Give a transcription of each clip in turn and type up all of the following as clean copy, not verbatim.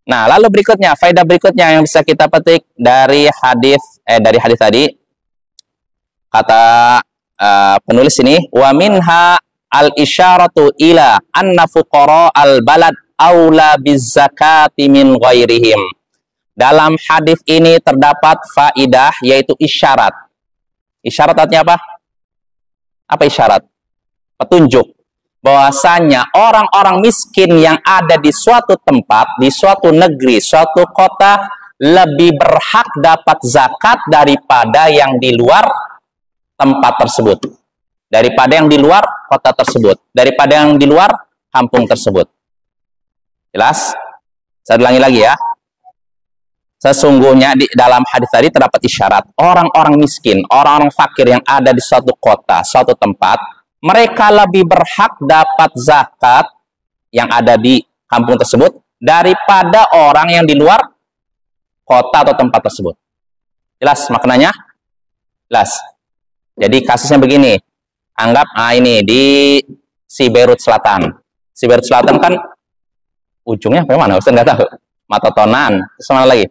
Nah, lalu berikutnya, faedah berikutnya yang bisa kita petik dari hadis tadi, kata penulis ini, wa minha al-isyaratu ila anna fuqara al-balad aula biz-zakati min ghairihim. Dalam hadis ini terdapat faidah, yaitu isyarat. Isyarat artinya apa? Apa isyarat? Petunjuk bahwasanya orang-orang miskin yang ada di suatu tempat, di suatu negeri, suatu kota lebih berhak dapat zakat daripada yang di luar tempat tersebut, daripada yang di luar kota tersebut, daripada yang di luar kampung tersebut. Jelas? Saya ulangi lagi ya. Sesungguhnya di dalam hadis tadi terdapat isyarat orang-orang miskin, orang-orang fakir yang ada di suatu kota, suatu tempat, mereka lebih berhak dapat zakat yang ada di kampung tersebut daripada orang yang di luar kota atau tempat tersebut. Jelas maknanya? Jelas. Jadi kasusnya begini, anggap ini di Siberut Selatan. Siberut Selatan kan ujungnya ke mana? Ustaz nggak tahu. Matotonan, terus mana lagi?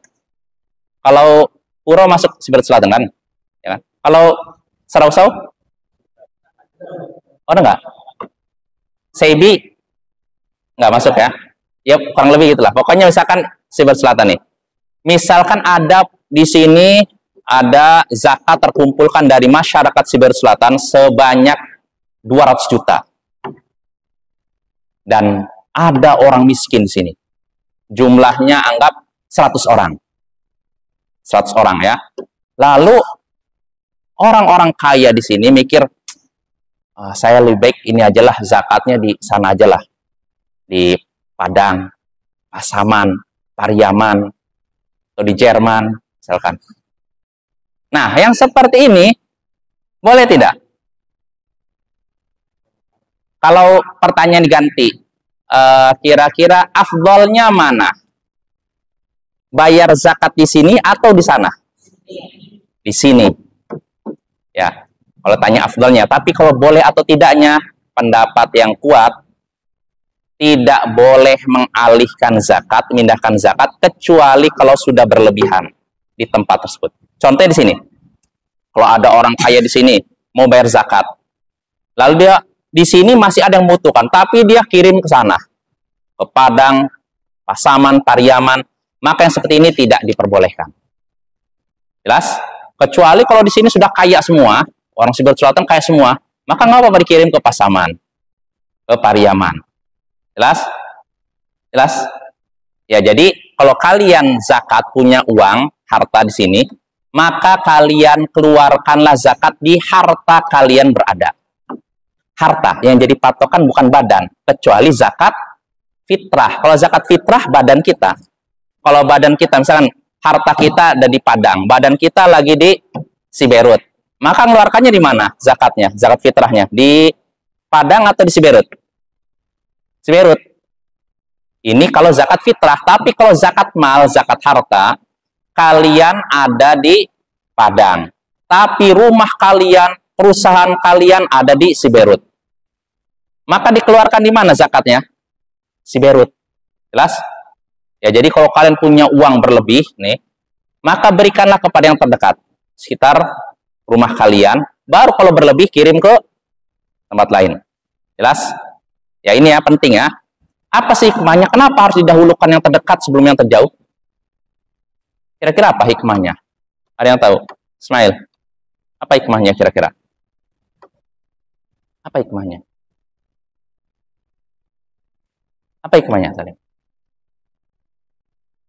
Kalau Puro masuk Siberut Selatan kan? Ya kan? Kalau Sarausau? Oh enggak? Seibi? Nggak masuk ya? Ya kurang lebih gitulah. Pokoknya misalkan Siberut Selatan nih. Misalkan ada di sini ada zakat terkumpulkan dari masyarakat Siberut Selatan sebanyak 200 juta. Dan ada orang miskin di sini. Jumlahnya anggap 100 orang. 100 orang ya. Lalu orang-orang kaya di sini mikir, saya lebih baik ini ajalah zakatnya di sana ajalah. Di Padang, Pasaman, Pariaman, atau di Jerman misalkan. Nah, yang seperti ini boleh tidak? Kalau pertanyaan diganti, kira-kira afdolnya mana? Bayar zakat di sini atau di sana? Di sini. Ya, kalau tanya afdolnya. Tapi kalau boleh atau tidaknya, pendapat yang kuat, tidak boleh mengalihkan zakat, memindahkan zakat, kecuali kalau sudah berlebihan di tempat tersebut. Contohnya di sini. Kalau ada orang kaya di sini, mau bayar zakat. Lalu dia di sini masih ada yang membutuhkan, tapi dia kirim ke sana. Ke Padang, Pasaman, Pariaman. Maka yang seperti ini tidak diperbolehkan. Jelas? Kecuali kalau di sini sudah kaya semua, orang Siberut Selatan kaya semua, maka nggak apa-apa dikirim ke Pasaman, ke Pariaman. Jelas? Jelas? Ya, jadi kalau kalian zakat punya uang, harta di sini, maka kalian keluarkanlah zakat di harta kalian berada. Harta yang jadi patokan bukan badan, kecuali zakat fitrah. Kalau zakat fitrah badan kita. Kalau badan kita, misalkan harta kita ada di Padang, badan kita lagi di Siberut, maka mengeluarkannya di mana zakatnya, zakat fitrahnya? Di Padang atau di Siberut? Siberut. Ini kalau zakat fitrah, tapi kalau zakat mal, zakat harta, kalian ada di Padang. Tapi rumah kalian, perusahaan kalian ada di Siberut. Maka dikeluarkan di mana zakatnya? Siberut. Jelas? Ya, jadi kalau kalian punya uang berlebih, nih, maka berikanlah kepada yang terdekat. Sekitar rumah kalian, baru kalau berlebih kirim ke tempat lain. Jelas? Ya ini ya, penting ya. Apa sih hikmahnya? Kenapa harus didahulukan yang terdekat sebelum yang terjauh? Kira-kira apa hikmahnya? Ada yang tahu? Ismail, apa hikmahnya kira-kira? Apa hikmahnya? Apa hikmahnya, Salim?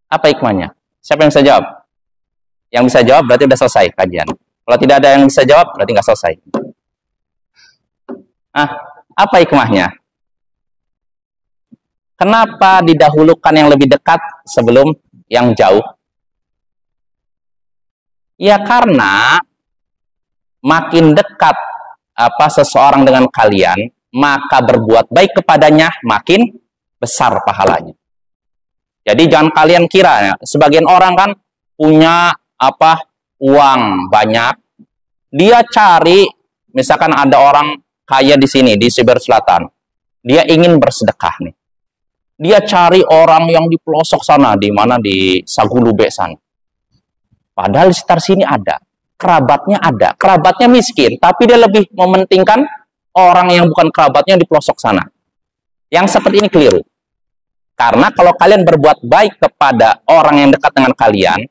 Apa hikmahnya? Siapa yang bisa jawab? Yang bisa jawab berarti sudah selesai kajian. Kalau tidak ada yang bisa jawab, berarti nggak selesai. Apa hikmahnya? Kenapa didahulukan yang lebih dekat sebelum yang jauh? Ya karena makin dekat seseorang dengan kalian, maka berbuat baik kepadanya makin besar pahalanya. Jadi jangan kalian kira ya, sebagian orang kan punya uang banyak, dia cari, misalkan ada orang kaya di sini di Siberut Selatan, dia ingin bersedekah nih. Dia cari orang yang di pelosok sana, di mana di Sagulube sana. Padahal di sekitar sini ada, kerabatnya miskin, tapi dia lebih mementingkan orang yang bukan kerabatnya di pelosok sana. Yang seperti ini keliru. Karena kalau kalian berbuat baik kepada orang yang dekat dengan kalian,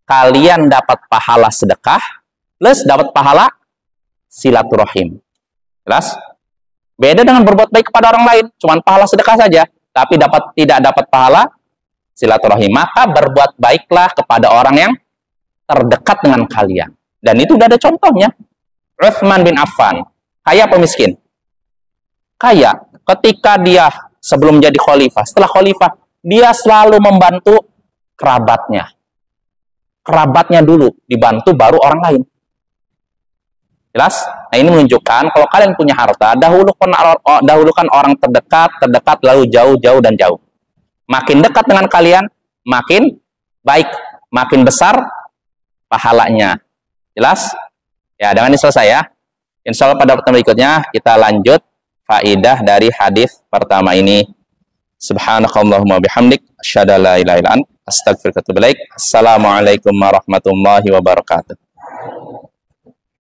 kalian dapat pahala sedekah, plus dapat pahala silaturahim. Jelas? Beda dengan berbuat baik kepada orang lain, cuman pahala sedekah saja, tapi tidak dapat pahala silaturahim. Maka berbuat baiklah kepada orang yang terdekat dengan kalian. Dan itu udah ada contohnya. Utsman bin Affan, kaya apa miskin? Kaya. Ketika dia sebelum jadi khalifah, setelah khalifah, dia selalu membantu kerabatnya. Kerabatnya dulu dibantu, baru orang lain. Jelas? Nah, ini menunjukkan kalau kalian punya harta, dahulukan orang terdekat, lalu jauh, dan jauh. Makin dekat dengan kalian, makin baik, makin besar pahalanya. Jelas? Ya, dengan ini selesai ya. Insya Allah pada pertemuan berikutnya kita lanjut faidah dari hadis pertama ini. Subhanakallahumma bihamdik, asyhadu an la ilaha illa anta, astaghfiruka wa atubu ilaik. Assalamualaikum warahmatullahi wabarakatuh.